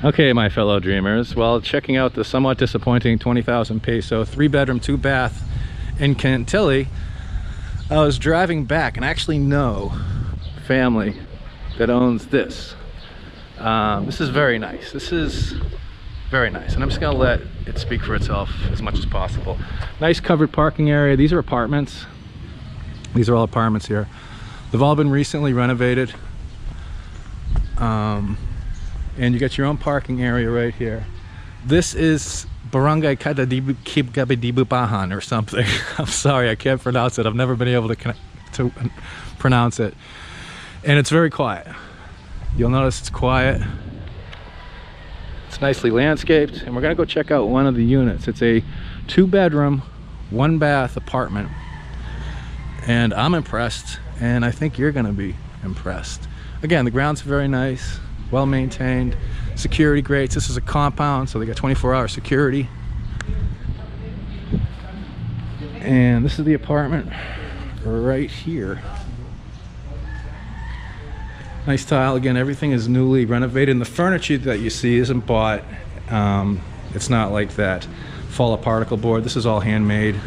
Okay, my fellow dreamers, while checking out the somewhat disappointing 20,000 peso 3-bedroom 2-bath in Cantil-e, I was driving back and I actually know family that owns this. This is very nice. This is very nice, and I'm just gonna let it speak for itself as much as possible. Nice covered parking area. These are apartments. These are all apartments here. They've all been recently renovated. And you got your own parking area right here. This is Barangay Kadadibupahan or something. I'm sorry, I can't pronounce it. I've never been able to pronounce it. And it's very quiet. You'll notice it's quiet. It's nicely landscaped, and we're gonna go check out one of the units. It's a 2-bedroom, 1-bath apartment. And I'm impressed, and I think you're gonna be impressed. Again, the ground's very nice. Well maintained, security grates. This is a compound, so they got 24-hour security. And this is the apartment right here. Nice tile. Again, everything is newly renovated, and the furniture that you see isn't bought. It's not like that fall particle board. This is all handmade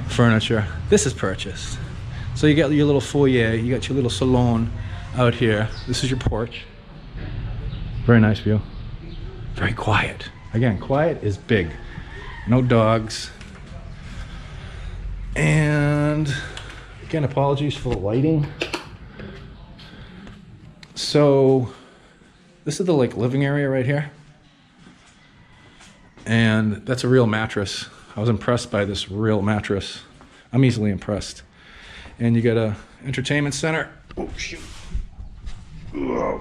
furniture. This is purchased. So you got your little foyer, you got your little salon out here. This is your porch. Very nice view. Very quiet. Again, quiet is big. No dogs. And again, apologies for the lighting. So this is the living area right here. And that's a real mattress. I was impressed by this real mattress. I'm easily impressed. And you got a entertainment center. Oh shoot. Whoa.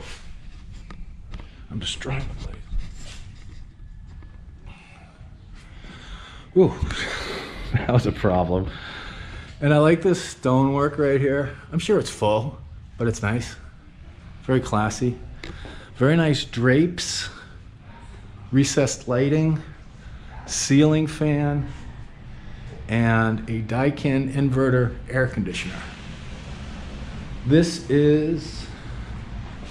I'm destroying the place. Whoa, that was a problem. And I like this stonework right here. I'm sure it's full, but it's nice. Very classy. Very nice drapes, recessed lighting, ceiling fan, and a Daikin inverter air conditioner. This is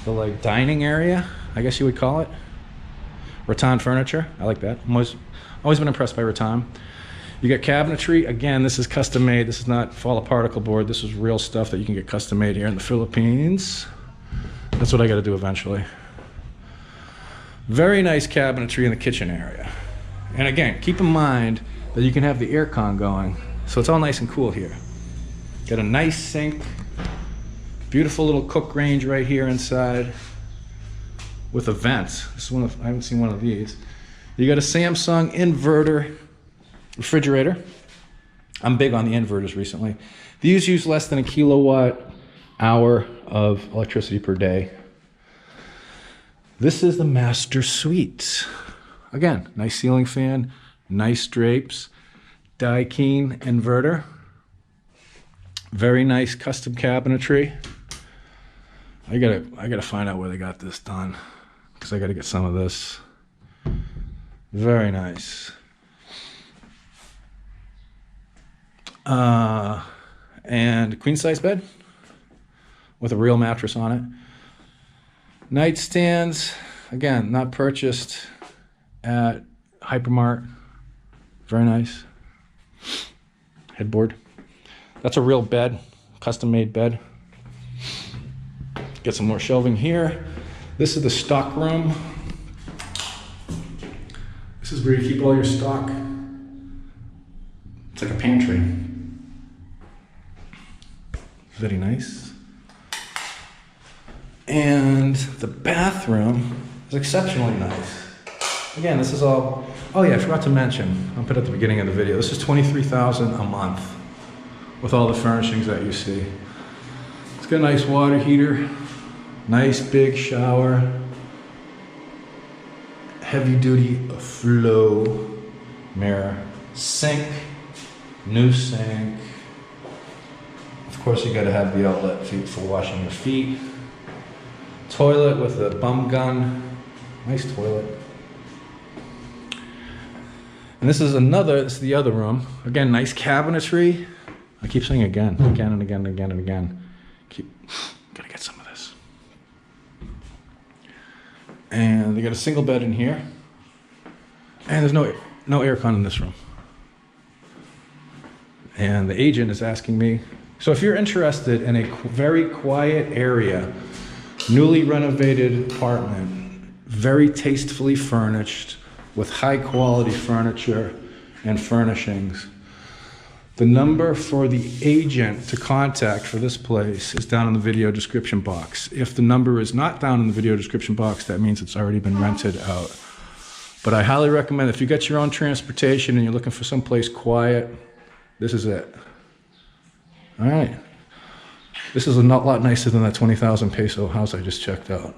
the dining area, I guess you would call it. Rattan furniture, I like that. Always been impressed by rattan. You got cabinetry. Again, this is custom made. This is not fall particle board. This is real stuff that you can get custom made here in the Philippines. That's what I got to do eventually. Very nice cabinetry in the kitchen area. And again, keep in mind that you can have the air con going, so it's all nice and cool here. Got a nice sink, beautiful little cook range right here inside with a vent. This is one of, I haven't seen one of these. You got a Samsung inverter refrigerator. I'm big on the inverters recently. These use less than a kilowatt hour of electricity per day. This is the master suite. Again, nice ceiling fan, nice drapes, Daikin inverter, very nice custom cabinetry. I gotta find out where they got this done, because I gotta get some of this. Very nice. And queen size bed with a real mattress on it. Nightstands, again, not purchased at Hypermart. Very nice. Headboard. That's a real bed, custom made bed. Get some more shelving here. This is the stock room. This is where you keep all your stock. It's like a pantry. Very nice. And the bathroom is exceptionally nice. Again, this is all, oh yeah, I forgot to mention, I'll put it at the beginning of the video, this is $23,000 a month with all the furnishings that you see. It's got a nice water heater, nice big shower, heavy duty flow mirror, sink, new sink. Of course you gotta have the outlet for washing your feet. Toilet with a bum gun, nice toilet. And this is the other room. Again, nice cabinetry. I keep saying again and again and again and again. Gotta get some of this. And they got a single bed in here. And there's no aircon in this room. And the agent is asking me, so if you're interested in a very quiet area, newly renovated apartment, very tastefully furnished, with high quality furniture and furnishings, the number for the agent to contact for this place is down in the video description box. If the number is not down in the video description box, that means it's already been rented out. But I highly recommend, if you got your own transportation and you're looking for someplace quiet, this is it. All right. This is a lot nicer than that 20,000 peso house I just checked out.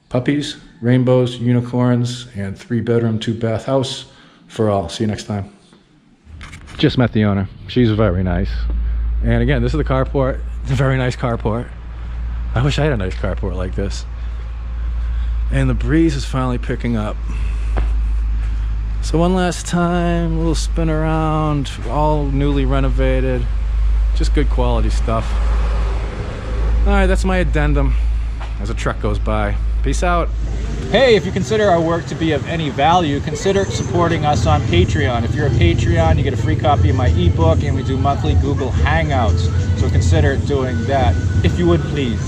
Puppies, rainbows, unicorns, and 3-bedroom, 2-bath house for all. See you next time. Just met the owner. She's very nice. And again, this is the carport. It's a very nice carport. I wish I had a nice carport like this. And the breeze is finally picking up. So one last time, a little spin around, all newly renovated. Just good quality stuff. All right, that's my addendum as a truck goes by. Peace out. Hey, if you consider our work to be of any value, consider supporting us on Patreon. If you're a Patreon, you get a free copy of my ebook, and we do monthly Google Hangouts. So consider doing that, if you would please.